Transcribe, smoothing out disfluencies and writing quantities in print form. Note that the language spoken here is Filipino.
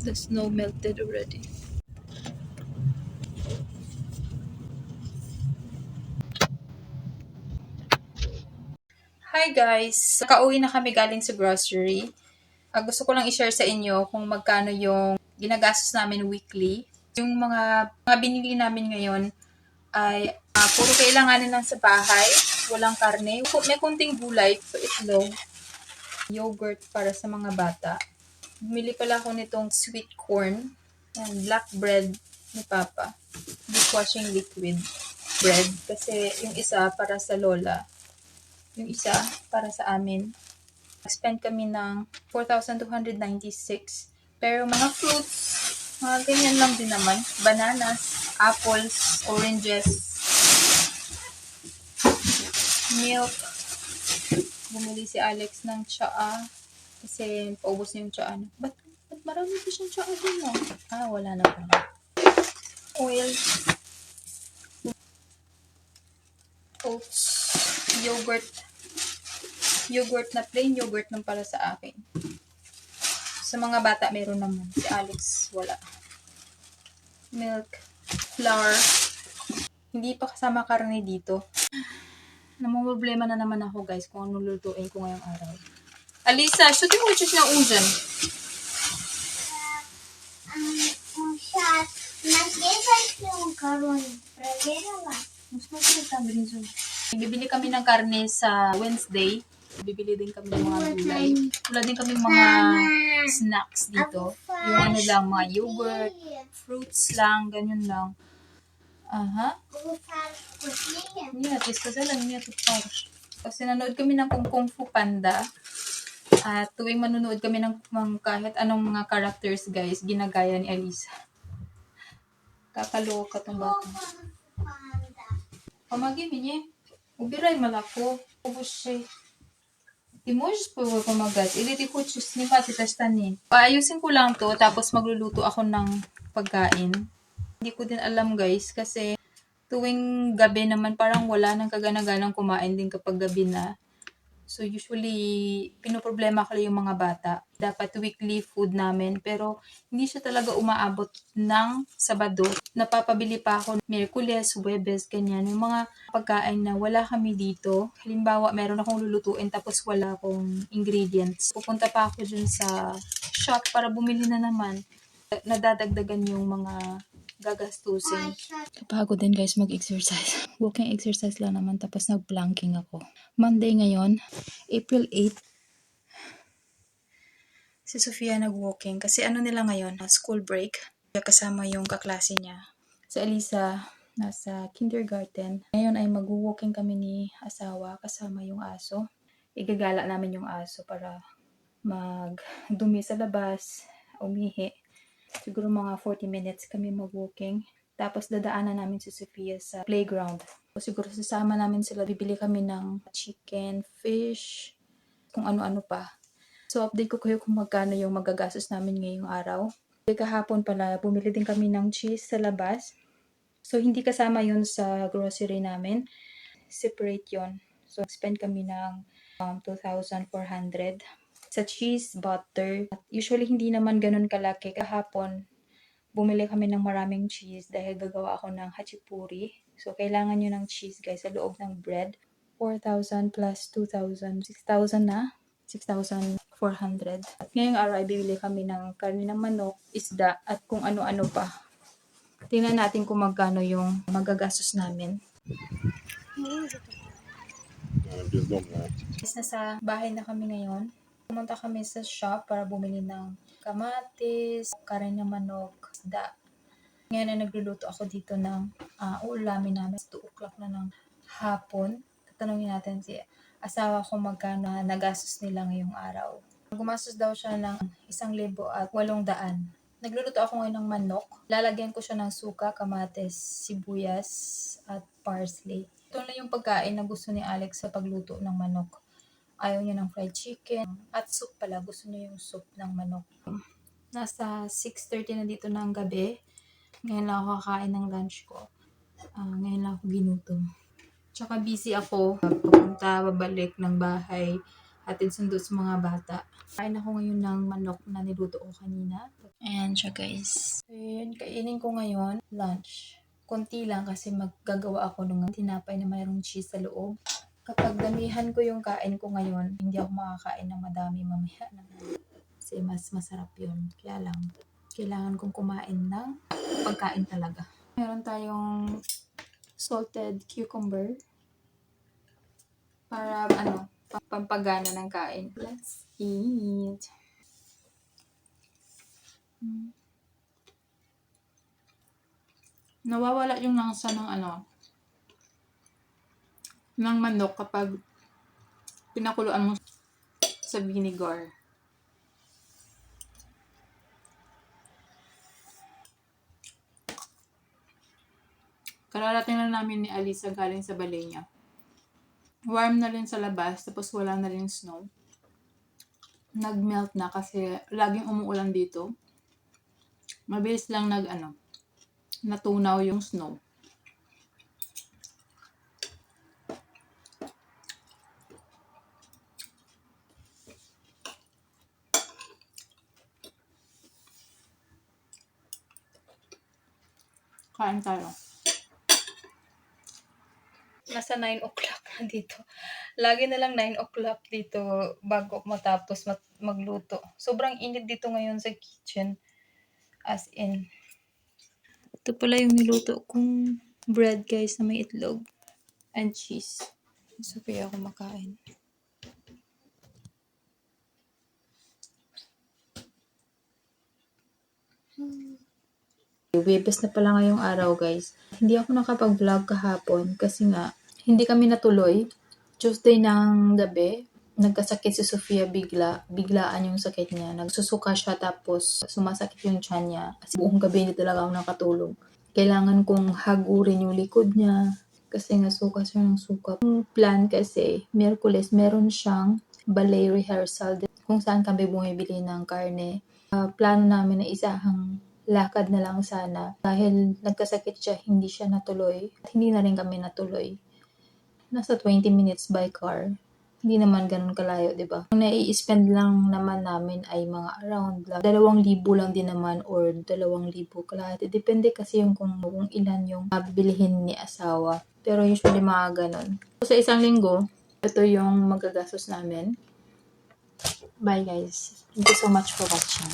The snow melted already. Hi guys! Nakauwi na kami galing sa grocery. Gusto ko lang i-share sa inyo kung magkano yung ginagastos namin weekly. Yung mga binili namin ngayon ay puro kailanganin lang sa bahay. Walang karne. May kunting gulay, so itlog, yogurt para sa mga bata. Bumili pala ako nitong sweet corn and black bread ni Papa. Dishwashing liquid bread. Kasi yung isa para sa lola. Yung isa para sa amin. Spend kami ng 4,296. Pero mga fruits, mga ganyan lang din naman. Bananas, apples, oranges, milk. Bumili si Alex ng tsaa. Kasi paubos na yung tsaa. Ba't marami pa siyang tsaa din mo? Wala na pala. Oil. Oats. Yogurt. Yogurt na plain yogurt nang para sa akin. Sa mga bata, meron naman. Si Alex, wala. Milk. Flour. Hindi pa kasama karne dito. Namumroblema na naman ako, guys, kung anong lutuin ko ngayong araw. Alisa, що ти хочеш на ужин? Mas masarap ang brinzo. Bibili kami ng karne sa Wednesday. Bibili din kami ng mga gulay. Wala din kami mga snacks dito. Yung ano lang, mga yogurt, fruits lang, ganyan lang. Нет, я сказала, нету фарш. Kasi nanood kami ng Kung Fu Panda. At tuwing manonood kami ng kahit anong mga characters, guys, ginagaya ni Alisa. Kakaloka tong bata. Помоги мне. Убирай молоко. Убуши. Ты можешь помогать? Или ты хочешь снимать это штаны? Ayusin ko lang to, tapos magluluto ako ng pagkain. Hindi ko din alam, guys, kasi tuwing gabi naman parang wala nang kagana-ganang kumain din kapag gabi na. So usually, pinoproblema ko yung mga bata. Dapat weekly food namin, pero hindi siya talaga umaabot ng Sabado. Napapabili pa ako Miyerkules, Huwebes, ganyan. Yung mga pagkain na wala kami dito. Halimbawa, meron akong lulutuin tapos wala akong ingredients. Pupunta pa ako dun sa shop para bumili na naman. Nadadagdagan yung mga gagastusin. Kapagod din, guys, mag-exercise. Walking exercise lang naman, tapos nag-planking ako. Monday ngayon, April 8. Si Sofia nag-walking kasi ano nila ngayon, school break. Kasama yung kaklase niya. Si Alisa, nasa kindergarten. Ngayon ay mag-walking kami ni asawa kasama yung aso. Igagala namin yung aso para magdumi sa labas, umihi. Siguro mga 40 minutes kami mag-walking. Tapos dadaanan namin si Sofia sa playground. O siguro sasama namin sila. Bibili kami ng chicken, fish, kung ano-ano pa. So update ko kayo kung magkano yung magagastos namin ngayong araw. Kahapon pala, bumili din kami ng cheese sa labas. So hindi kasama yun sa grocery namin. Separate yun. So spend kami ng 2,400. Sa cheese, butter. Usually, hindi naman ganun kalaki. Kahapon, bumili kami ng maraming cheese dahil gagawa ako ng hachipuri. So, kailangan nyo ng cheese, guys, sa loob ng bread. 4,000 plus 2,000. 6,000 na. 6,400. At ngayong araw, bibili kami ng karne ng manok, isda, at kung ano-ano pa. Tingnan natin kung magkano yung magagastos namin. Nasa bahay na kami ngayon. Pumunta kami sa shop para bumili ng kamatis, karne ng manok, isda. Ngayon na nagluluto ako dito ng ulamin namin. 2 o'clock na ng hapon. Tatanungin natin si asawa kung magkano nagastos nila ngayong araw. Gumastos daw siya ng 1,800. Nagluluto ako ngayon ng manok. Lalagyan ko siya ng suka, kamatis, sibuyas, at parsley. Ito na yung pagkain na gusto ni Alex sa pagluto ng manok. Ayaw niya ng fried chicken. At soup pala. Gusto niya yung soup ng manok. Nasa 6:30 na dito ng gabi. Ngayon lang ako kakain ng lunch ko. Ngayon lang ako ginutom. Tsaka busy ako. Papunta, babalik ng bahay. hatid sundo sa mga bata. Kain ako ngayon ng manok na niluto ko kanina. Ayan siya guys. So yun, kainin ko ngayon lunch. Konti lang kasi maggagawa ako ng tinapay na mayroong cheese sa loob. Kapag damihan ko yung kain ko ngayon, hindi ako makakain ng madami mamaya naman. Kasi mas masarap yun. Kaya lang, kailangan kong kumain ng pagkain talaga. Meron tayong salted cucumber para pampagana ng kain. Let's eat. Nawawala yung langsa ng ng manok kapag pinakuluan mo sa vinegar. Kararating lang namin ni Alisa galing sa balay niya. Warm na rin sa labas, tapos wala na rin snow. Nag-melt na kasi laging umuulan dito. Mabilis lang natunaw yung snow. Kain tayo. Nasa 9 o'clock na dito. Lagi na lang 9 o'clock dito bago matapos magluto. Sobrang init dito ngayon sa kitchen. As in. Ito pala yung niluto kong bread guys na may itlog and cheese. So kaya ako makain. Webes na pala ngayong araw guys. Hindi ako nakapag-vlog kahapon kasi nga hindi kami natuloy. Tuesday ng gabi, nagkasakit si Sofia biglaan yung sakit niya. Nagsusuka siya tapos sumasakit yung tiyan niya. Kasi buong gabi hindi talaga ako nakatulog. Kailangan kong hagurin yung likod niya kasi nga suka siya ng suka. Yung plan kasi, Miyerkules meron siyang ballet rehearsal kung saan kami bumibili ng karne. Plano namin na isahang lakad na lang sana. Dahil nagkasakit siya, hindi siya natuloy. At hindi na rin kami natuloy. Nasa 20 minutes by car. Hindi naman ganun kalayo, di ba? Ang nai-spend lang naman namin ay mga around 2,000 lang din naman or 2,000 kalahati. Depende kasi yung kung ilan yung bibilihin ni asawa. Pero usually mga ganun. So, sa isang linggo, ito yung magagastos namin. Bye guys. Thank you so much for watching.